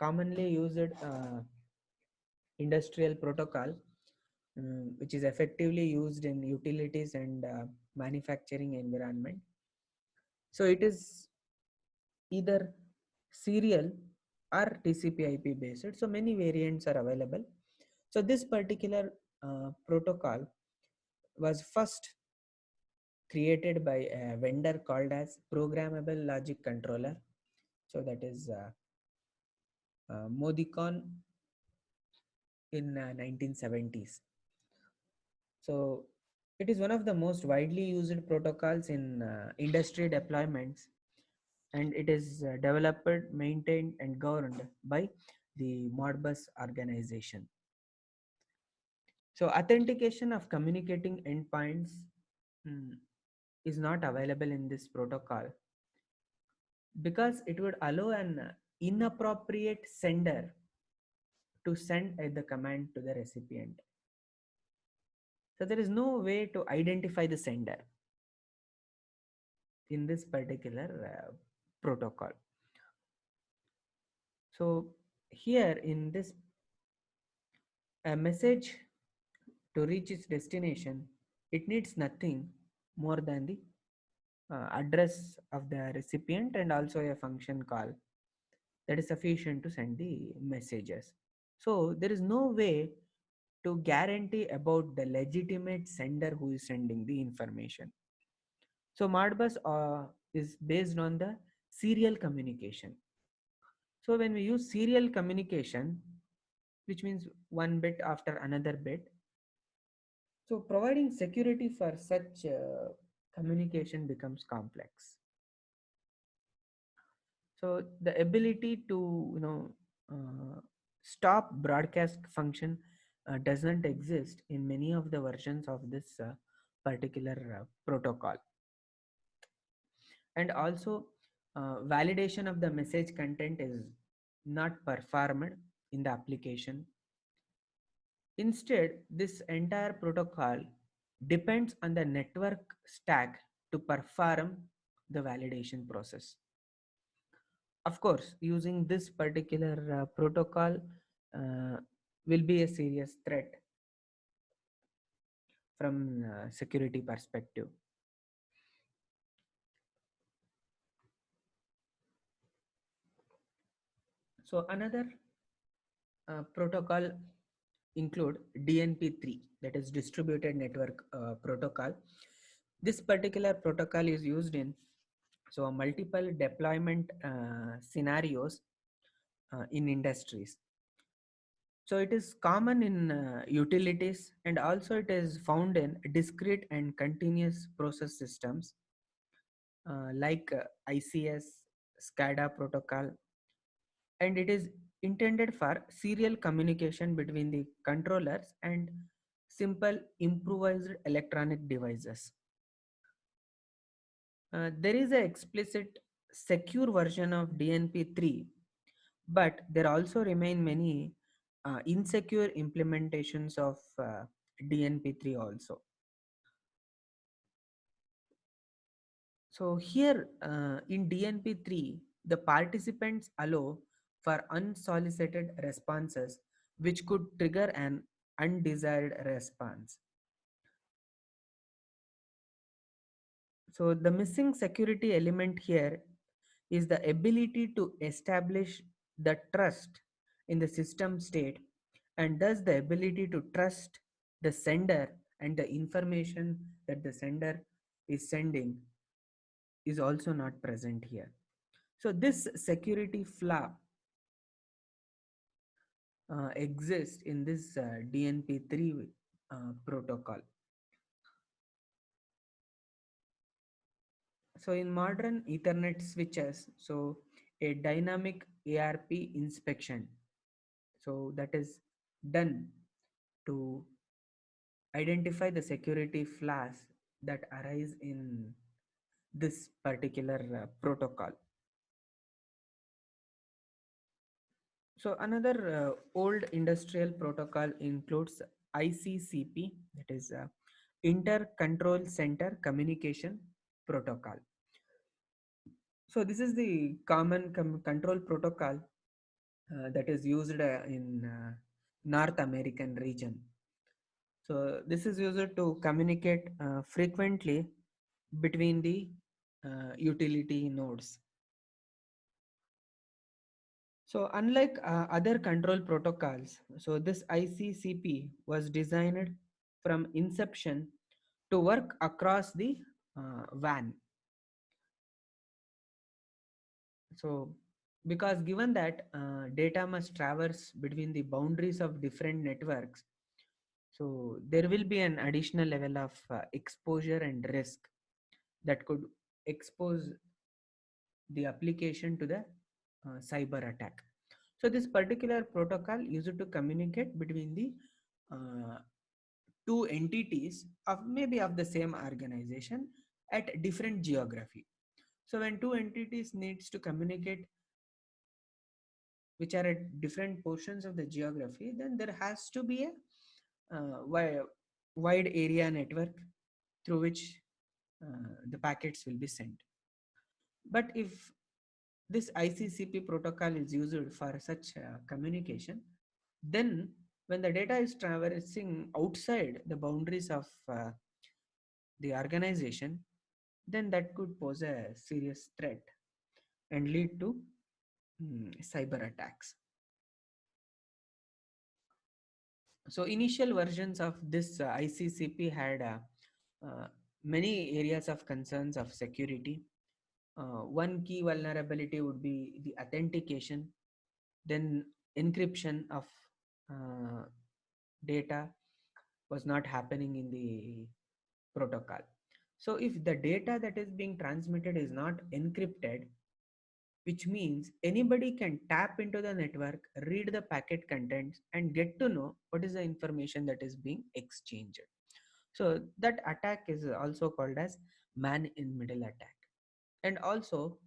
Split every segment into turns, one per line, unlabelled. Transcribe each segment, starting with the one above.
commonly used industrial protocol, which is effectively used in utilities and manufacturing environment. So it is either serial or TCP/IP based. So many variants are available. So this particular protocol was first created by a vendor called as Programmable Logic Controller. So that is Modicon in 1970s. So it is one of the most widely used protocols in industry deployments, and it is developed, maintained, and governed by the Modbus organization. So authentication of communicating endpoints mm, is not available in this protocol because it would allow an inappropriate sender to send the command to the recipient. So there is no way to identify the sender in this particular protocol. So here in this, a message to reach its destination, it needs nothing more than the address of the recipient and also a function call that is sufficient to send the messages. So there is no way to guarantee about the legitimate sender who is sending the information. So Modbus is based on the serial communication. So when we use serial communication, which means one bit after another bit, so providing security for such communication becomes complex. So the ability to stop broadcast function doesn't exist in many of the versions of this particular protocol. And also validation of the message content is not performed in the application. Instead, this entire protocol depends on the network stack to perform the validation process. Of course, using this particular protocol uh, will be a serious threat from security perspective. So another protocol include DNP3, that is distributed network protocol. This particular protocol is used in so multiple deployment scenarios in industries. So it is common in utilities, and also it is found in discrete and continuous process systems like ICS, SCADA protocol, and it is intended for serial communication between the controllers and simple improvised electronic devices. There is an explicit secure version of DNP3, but there also remain many insecure implementations of DNP3 also. So here in DNP3, the participants allow for unsolicited responses which could trigger an undesired response. So the missing security element here is the ability to establish the trust in the system state, and thus the ability to trust the sender and the information that the sender is sending is also not present here. So this security flaw exists in this DNP3 protocol. So in modern Ethernet switches, so a dynamic ARP inspection, so that is done to identify the security flaws that arise in this particular protocol. So another old industrial protocol includes ICCP, that is Inter Control Center Communication Protocol. So this is the common control protocol that is used in North American region. So this is used to communicate frequently between the utility nodes. So unlike other control protocols, so this ICCP was designed from inception to work across the WAN. So because given that data must traverse between the boundaries of different networks, so there will be an additional level of exposure and risk that could expose the application to the cyber attack. So this particular protocol used to communicate between the uh, two entities of maybe of the same organization at different geography. So when two entities needs to communicate which are at different portions of the geography, then there has to be a wide area network through which the packets will be sent. But if this ICCP protocol is used for such communication, then when the data is traversing outside the boundaries of the organization, then that could pose a serious threat and lead to cyber attacks. So initial versions of this ICCP had many areas of concerns of security. One key vulnerability would be the authentication, then encryption of uh, data was not happening in the protocol. So if the data that is being transmitted is not encrypted, which means anybody can tap into the network, read the packet contents, and get to know what is the information that is being exchanged. So that attack is also called as man in middle attack. And also,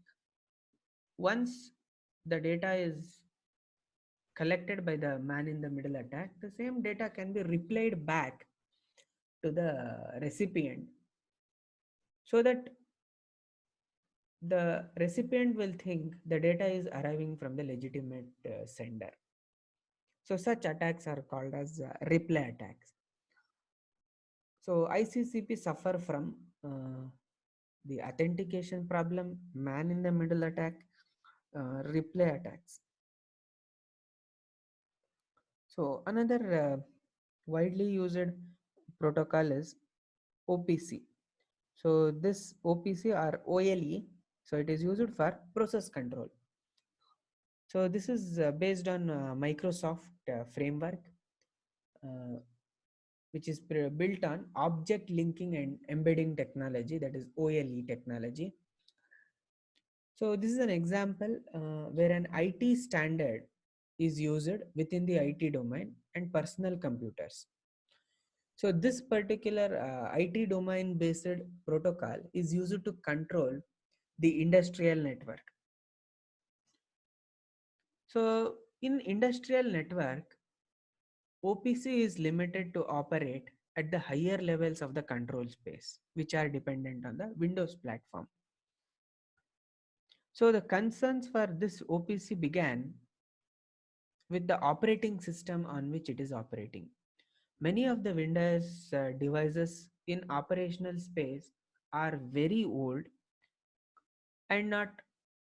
once the data is collected by the man in the middle attack, the same data can be replied back to the recipient so that the recipient will think the data is arriving from the legitimate sender. So such attacks are called as replay attacks. So ICCP suffer from the authentication problem, man in the middle attack, replay attacks. So another widely used protocol is OPC. So this OPC or OLE, so it is used for process control. So this is based on Microsoft framework, uh, which is built on object linking and embedding technology, that is OLE technology. So this is an example where an IT standard is used within the IT domain and personal computers. So this particular IT domain based protocol is used to control the industrial network. So in industrial network, OPC is limited to operate at the higher levels of the control space, which are dependent on the Windows platform. So the concerns for this OPC began with the operating system on which it is operating. Many of the Windows devices in operational space are very old and not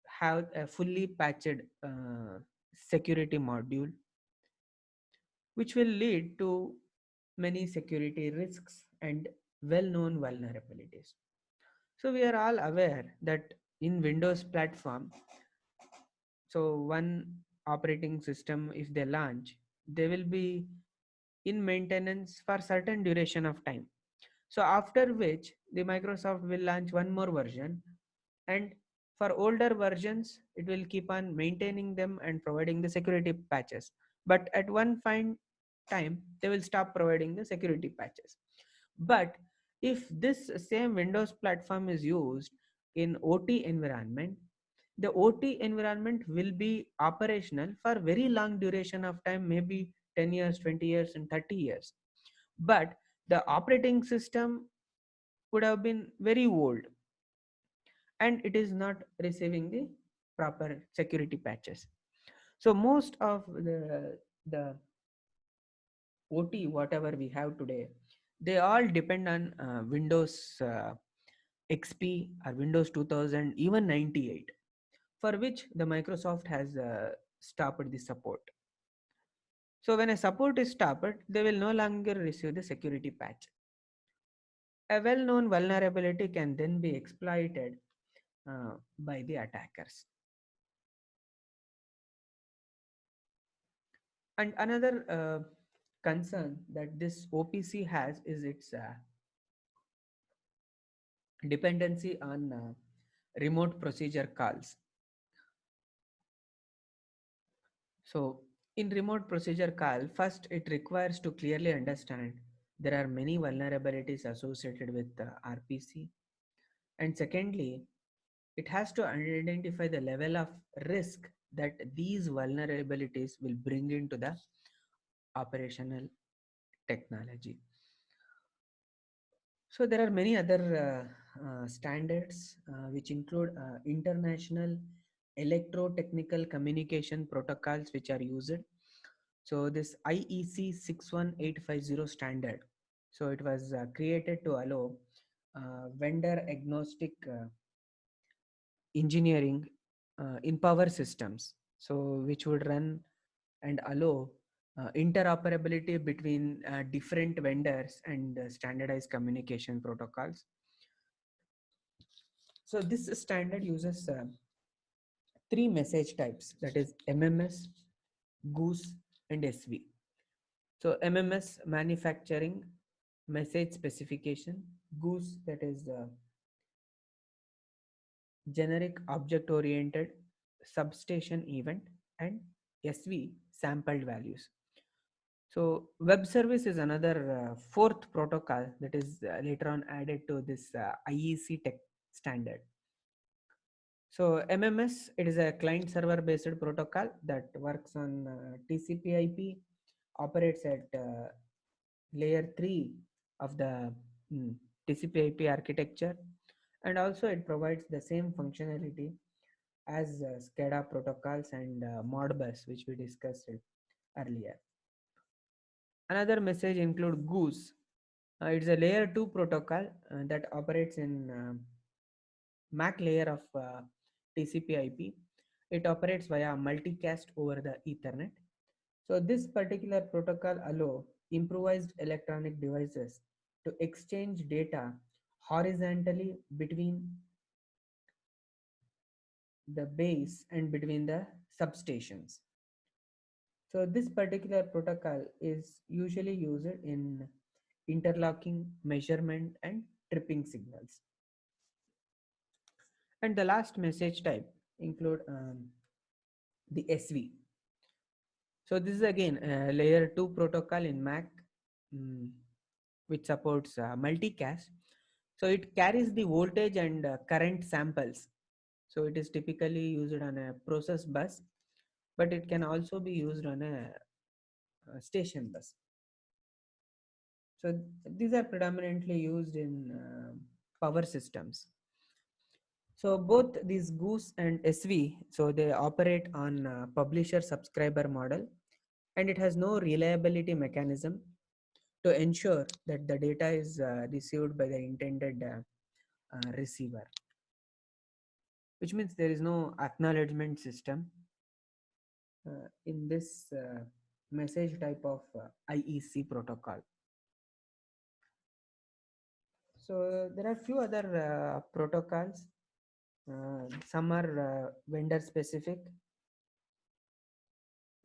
have a fully patched security module, which will lead to many security risks and well-known vulnerabilities. So we are all aware that in Windows platform, so one operating system, if they launch, they will be in maintenance for certain duration of time. So after which the Microsoft will launch one more version, and for older versions it will keep on maintaining them and providing the security patches. But at one fine time they will stop providing the security patches. But if this same Windows platform is used in OT environment, the OT environment will be operational for very long duration of time, maybe 10 years, 20 years, and 30 years. But the operating system would have been very old and it is not receiving the proper security patches. So most of the OT whatever we have today, they all depend on Windows XP or Windows 2000, even 98, for which the Microsoft has stopped the support. So when a support is stopped, they will no longer receive the security patch. A well-known vulnerability can then be exploited by the attackers. And another concern that this OPC has is its dependency on remote procedure calls. So in remote procedure call, first it requires to clearly understand there are many vulnerabilities associated with RPC. And secondly, it has to identify the level of risk that these vulnerabilities will bring into the operational technology. So there are many other standards which include international electrotechnical communication protocols which are used. So this IEC 61850 standard, so it was created to allow vendor agnostic engineering in power systems, so which would run and allow interoperability between different vendors and standardized communication protocols. So this standard uses three message types, that is MMS, Goose, and SV. So MMS, manufacturing message specification; Goose, that is generic object oriented substation event; and SV, sampled values. So web service is another fourth protocol that is later on added to this IEC tech standard. So MMS, it is a client server based protocol that works on TCP/IP, operates at layer 3 of the TCP/IP architecture, and also it provides the same functionality as SCADA protocols and Modbus, which we discussed earlier. Another message include Goose. It's a layer 2 protocol that operates in MAC layer of TCP/IP. It operates via multicast over the Ethernet. So this particular protocol allow improvised electronic devices to exchange data horizontally between the base and between the substations. So this particular protocol is usually used in interlocking, measurement, and tripping signals. And the last message type include the SV. So this is again a layer 2 protocol in MAC, mm, which supports multicast. So it carries the voltage and current samples. So it is typically used on a process bus, but it can also be used on a station bus. So these are predominantly used in power systems. So both these Goose and SV, so they operate on publisher subscriber model, and it has no reliability mechanism to ensure that the data is received by the intended receiver, which means there is no acknowledgement system in this message type of IEC protocol. So there are few other protocols. Some are vendor specific.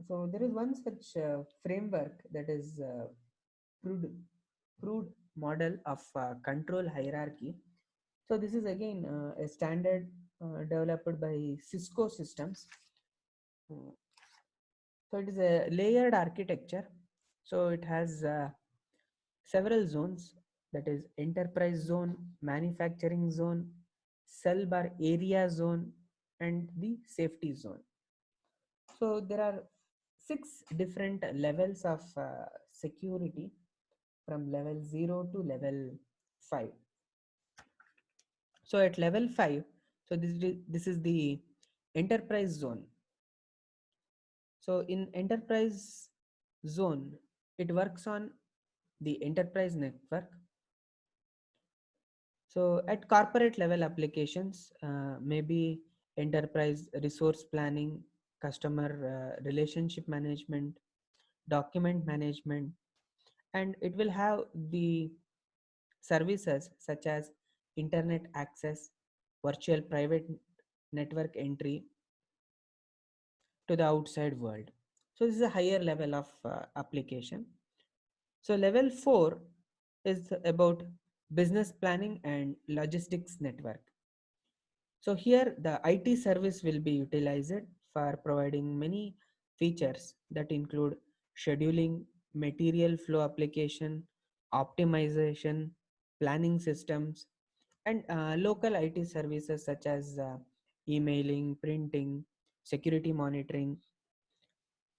So there is one such framework, that is Prude, Prude model of control hierarchy. So this is again a standard developed by Cisco Systems. Uh, So it is a layered architecture. So it has several zones, that is enterprise zone, manufacturing zone, cell bar area zone, and the safety zone. So there are six different levels of security from level 0 to level 5. So at level 5, so this is the enterprise zone. So in enterprise zone, it works on the enterprise network. So at corporate level applications, maybe enterprise resource planning, customer relationship management, document management, and it will have the services such as internet access, virtual private network entry to the outside world. So this is a higher level of application. So level 4 is about business planning and logistics network. So here the IT service will be utilized for providing many features that include scheduling, material flow application, optimization, planning systems, and local IT services such as emailing, printing, security monitoring,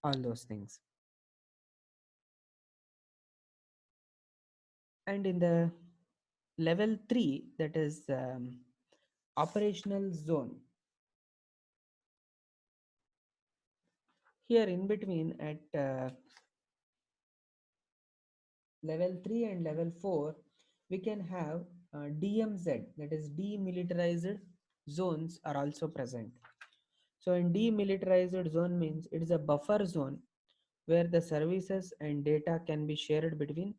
all those things. And in the level 3, that is operational zone. Here in between at level 3 and level 4, we can have DMZ, that is demilitarized zones are also present. So in demilitarized zone means it is a buffer zone where the services and data can be shared between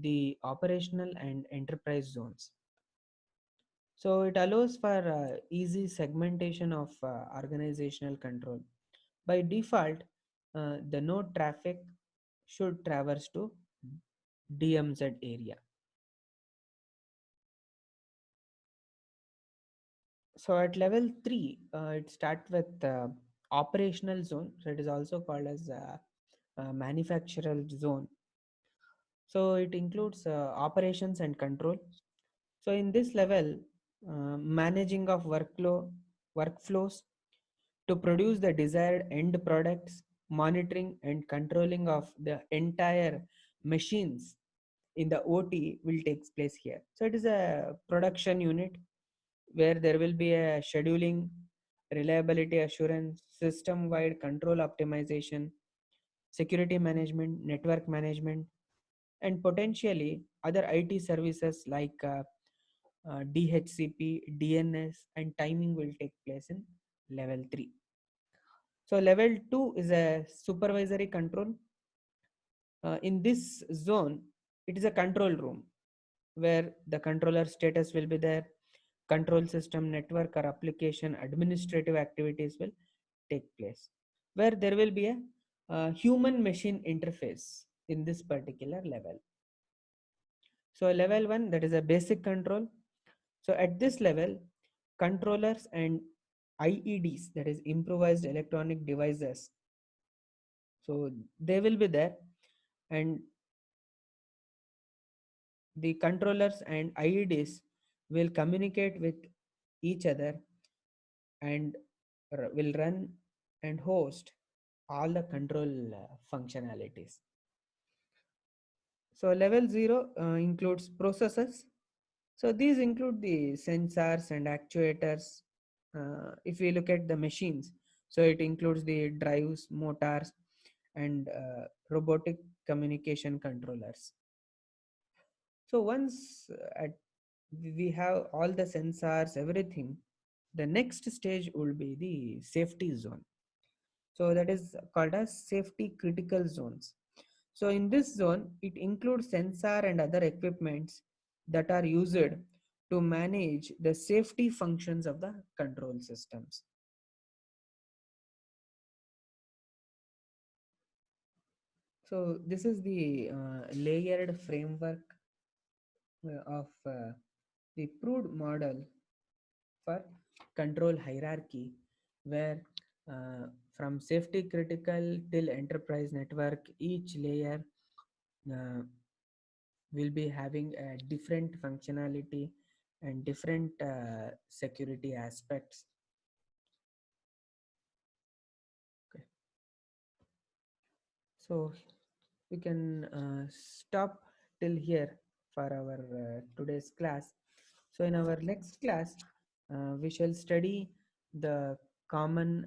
the operational and enterprise zones. So it allows for easy segmentation of organizational control. By default, the node traffic should traverse to DMZ area. So at level 3, it starts with operational zone. So it is also called as manufacturer zone. So it includes operations and control. So in this level, managing of workflows to produce the desired end products, monitoring and controlling of the entire machines in the OT will take place here. So it is a production unit where there will be a scheduling, reliability assurance, system-wide control optimization, security management, network management, and potentially other IT services like DHCP, DNS, and timing will take place in level 3. So level 2 is a supervisory control. In this zone, it is a control room where the controller status will be there. Control system, network, or application administrative activities will take place, where there will be a human machine interface in this particular level. So level 1, that is a basic control. So at this level, controllers and IEDs, that is improvised electronic devices, so they will be there, and the controllers and IEDs will communicate with each other and will run and host all the control functionalities. So level 0 includes processors. So these include the sensors and actuators. If we look at the machines, so it includes the drives, motors, and robotic communication controllers. So once we have all the sensors, everything, the next stage will be the safety zone. So that is called as safety critical zones. So in this zone, it includes sensor and other equipments that are used to manage the safety functions of the control systems. So this is the layered framework of the proved model for control hierarchy, where uh, from safety critical till enterprise network, each layer uh, will be having a different functionality and different security aspects. Okay. So we can stop till here for our today's class. So in our next class, we shall study the common